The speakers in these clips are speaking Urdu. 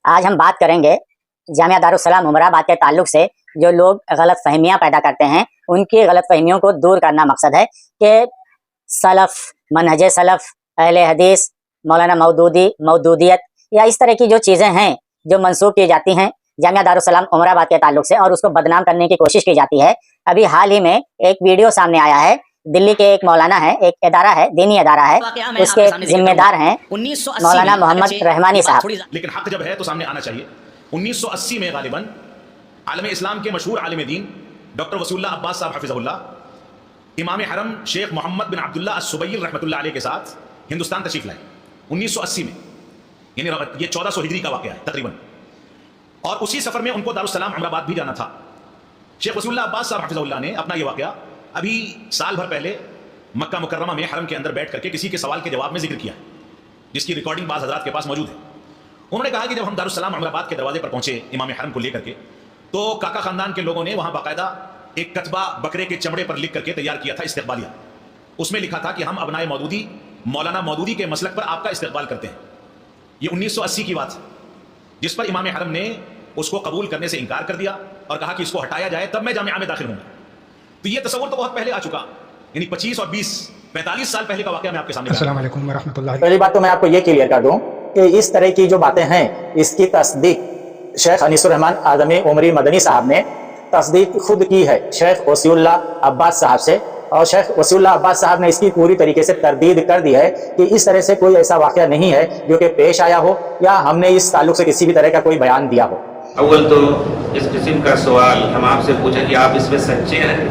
آج ہم بات کریں گے جامعہ دارالسلام عمرآباد کے تعلق سے جو لوگ غلط فہمیاں پیدا کرتے ہیں ان کی غلط فہمیوں کو دور کرنا مقصد ہے کہ سلف، منہج سلف، اہل حدیث، مولانا مودودیت یا اس طرح کی جو چیزیں ہیں جو منسوب کی جاتی ہیں جامعہ دارالسلام عمرآباد کے تعلق سے اور اس کو بدنام کرنے کی کوشش کی جاتی ہے۔ ابھی حال ہی میں ایک ویڈیو سامنے آیا ہے، دلی کے ایک مولانا ہے، ایک ادارہ ہے، دینی ادارہ ہے، اس کے ذمہ دار ہیں مولانا محمد رحمانی صاحب۔ لیکن حق جب ہے تو سامنے آنا چاہیے۔ 1980 میں غالباً عالم اسلام کے مشہور عالم دین ڈاکٹر وصول اللہ عباس صاحب حفظہ اللہ امام حرم شیخ محمد بن عبداللہ السبیل رحمۃ اللہ علیہ کے ساتھ ہندوستان تشریف لائے 1980 میں، یعنی یہ 1400 ہجری کا واقعہ ہے تقریباً، اور اسی سفر میں ان کو دارالسلام عمرآباد بھی جانا تھا۔ شیخ وصول اللہ عباس صاحب حفظہ اللہ نے اپنا یہ واقعہ ابھی سال بھر پہلے مکہ مکرمہ میں حرم کے اندر بیٹھ کر کے کسی کے سوال کے جواب میں ذکر کیا، جس کی ریکارڈنگ بعض حضرات کے پاس موجود ہے۔ انہوں نے کہا کہ جب ہم دارالسلام عمرآباد کے دروازے پر پہنچے امام حرم کو لے کر کے، تو کاکا خاندان کے لوگوں نے وہاں باقاعدہ ایک کتبہ بکرے کے چمڑے پر لکھ کر کے تیار کیا تھا استقبالیہ۔ اس میں لکھا تھا کہ ہم ابنائے مودودی مولانا مودودی کے مسلک پر آپ کا استقبال کرتے ہیں۔ یہ 1980 کی بات ہے، جس پر امام حرم نے اس کو قبول کرنے سے انکار کر دیا اور کہا کہ اس کو ہٹایا جائے تب میں جامعہ میں داخل ہوں گا۔ تو یہ تصور تو بہت پہلے آ چکا، یعنی 25 اور 45 سال پہلے کا واقعہ میں آپ کے سامنے۔ السلام علیکم ورحمۃ اللہ۔ پہلی بات تو میں آپ کو یہ کلیئر کر دوں کہ اس طرح کی جو باتیں ہیں اس کی تصدیق شیخ انیس الرحمن اعظمی عمری مدنی صاحب نے تصدیق خود کی ہے شیخ وصول اللہ عباس صاحب سے، اور شیخ وصول اللہ عباس صاحب نے اس کی پوری طریقے سے تردید کر دی ہے کہ اس طرح سے کوئی ایسا واقعہ نہیں ہے جو کہ پیش آیا ہو یا ہم نے اس تعلق سے کسی بھی طرح کا کوئی بیان دیا ہو۔ اول تو اس قسم کا سوال ہم آپ سے پوچھیں کہ آپ اس میں سچے ہیں،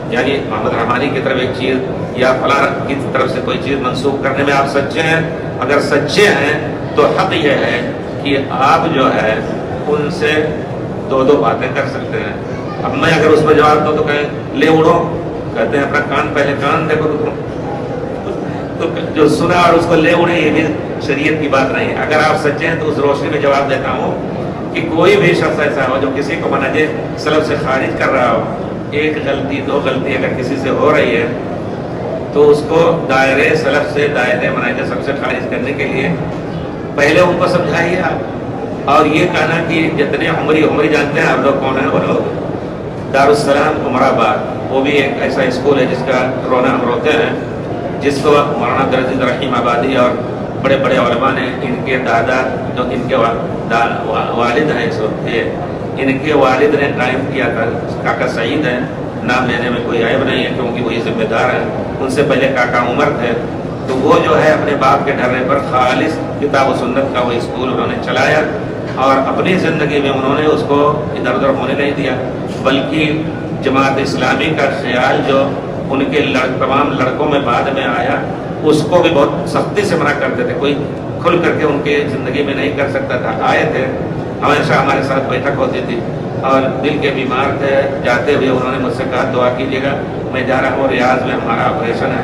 یعنی محمد رحمانی کی طرف ایک چیز یا فلاں کی طرف سے کوئی چیز منسوخ کرنے میں آپ سچے ہیں؟ اگر سچے ہیں تو حق یہ ہے کہ آپ جو ہے ان سے دو باتیں کر سکتے ہیں۔ اب میں اگر اس میں جواب دوں تو کہیں لے اڑو، کہتے ہیں اپنا کان پہلے کان دیکھو تو جو سنا اور اس کو لے اڑے، یہ بھی شریعت کی بات نہیں ہے۔ اگر آپ سچے ہیں تو اس روشنی میں جواب دیتا ہوں کہ کوئی بھی شخص ایسا ہو جو کسی کو منہج سلف سے خارج کر رہا ہو، ایک غلطی دو غلطی اگر کسی سے ہو رہی ہے تو اس کو دائرے سلف سے دائرے منہج سلف سے خارج کرنے کے لیے پہلے ان کو سمجھائیے آپ، اور یہ کہنا کہ جتنے عمری جانتے ہیں آپ لوگ کون ہیں، وہ لوگ دارالسلام عمرآباد، وہ بھی ایک ایسا اسکول ہے جس کا رونا ہم روتے ہیں، جس کو مولانا عبدالعزیز رحیم آبادی اور بڑے بڑے علماء نے، ان کے دادا جو ان کے والد ہیں اس وقت، ان کے والد نے قائم کیا تھا۔ کاکا سعید ہیں، نام لینے میں کوئی عیب نہیں ہے کیونکہ وہی ذمہ دار ہیں، ان سے پہلے کاکا عمر تھے، تو وہ جو ہے اپنے باپ کے ڈرنے پر خالص کتاب و سنت کا وہ اسکول انہوں نے چلایا، اور اپنی زندگی میں انہوں نے اس کو ادھر ادھر ہونے نہیں دیا، بلکہ جماعت اسلامی کا خیال جو ان کے تمام لڑکوں میں بعد میں آیا، اس کو بھی بہت سختی سے منع کرتے تھے، کوئی کھل کر کے ان کے زندگی میں نہیں کر سکتا تھا۔ آئے تھے ہمیشہ ہمارے ساتھ بیٹھک ہوتی تھی، اور دل کے بیمار تھے، جاتے ہوئے انہوں نے مجھ سے کہا دعا کیجیے گا، میں جا رہا ہوں ریاض میں ہمارا آپریشن ہے۔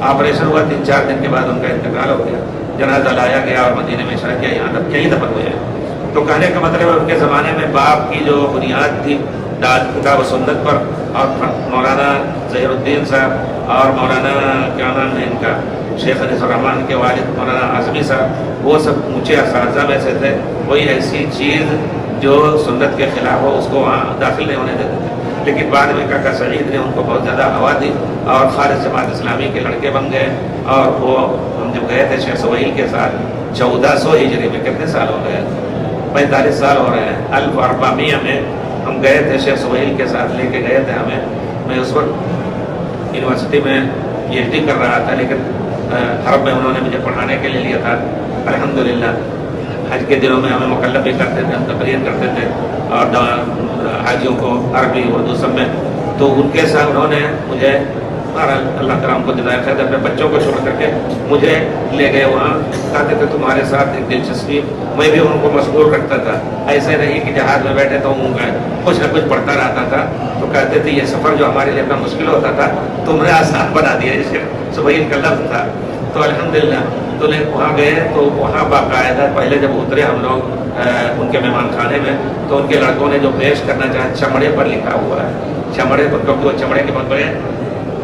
آپریشن ہوا 3-4 دن کے بعد ان کا انتقال ہو گیا، جنازہ لایا گیا اور مدینے میں شرح کیا، یہاں تک یہیں دفن ہوئے ہیں۔ تو کہنے کا مطلب ہے ان کے زمانے میں باپ کی جو بنیاد تھی کتاب و سنت پر، اور مولانا ظہیر الدین صاحب اور مولانا کیا نام ہے ان کا شیخ انیس الرحمن کے والد مولانا اعظمی صاحب، وہ سب اونچے اساتذہ میں سے تھے، کوئی ایسی چیز جو سنت کے خلاف ہو اس کو وہاں داخل نہیں ہونے دیتے تھے۔ لیکن بعد میں کاکا سعید نے ان کو بہت زیادہ ہوا دی اور خالص جماعت اسلامی کے لڑکے بن گئے، اور وہ ہم جب گئے تھے شیخ سہیل کے ساتھ 1400 ہجری میں، کتنے سال ہو گئے؟ 45 سال ہو رہے ہیں۔ 1400 میں ہم گئے تھے، شیخ سہیل کے ساتھ لے کے گئے تھے ہمیں۔ میں اس وقت یونیورسٹی میں PhD کر رہا تھا، لیکن حرم میں انہوں نے مجھے پڑھانے کے لیے لیا تھا۔ الحمدللہ حج کے دنوں میں ہمیں مکلف بھی کرتے تھے، ہم تقریر کرتے تھے، اور حاجیوں کو عربی اردو سب میں، تو ان کے ساتھ انہوں نے مجھے، اللہ تعالیٰ ان کو جزائے خیر، اپنے بچوں کو چھوڑ کر کے مجھے لے گئے وہاں، کہتے تھے تمہارے ساتھ ایک دلچسپی، میں بھی ان کو مشغول رکھتا تھا، ایسے نہیں کہ جہاز میں بیٹھے تو کچھ نہ کچھ پڑھتا رہتا تھا، تو کہتے تھے یہ سفر جو ہمارے لیے اتنا مشکل ہوتا تھا تم نے آسان بنا دیا، اس کے سبحان کا لفظ تھا۔ تو الحمدللہ تو وہاں گئے، تو وہاں باقاعدہ پہلے جب اترے ہم لوگ ان کے مہمان خانے میں، تو ان کے لڑکوں نے جو پیش کرنا چاہا چمڑے پر لکھا ہوا ہے، چمڑے پر، کیونکہ وہ چمڑے کے بہت بڑے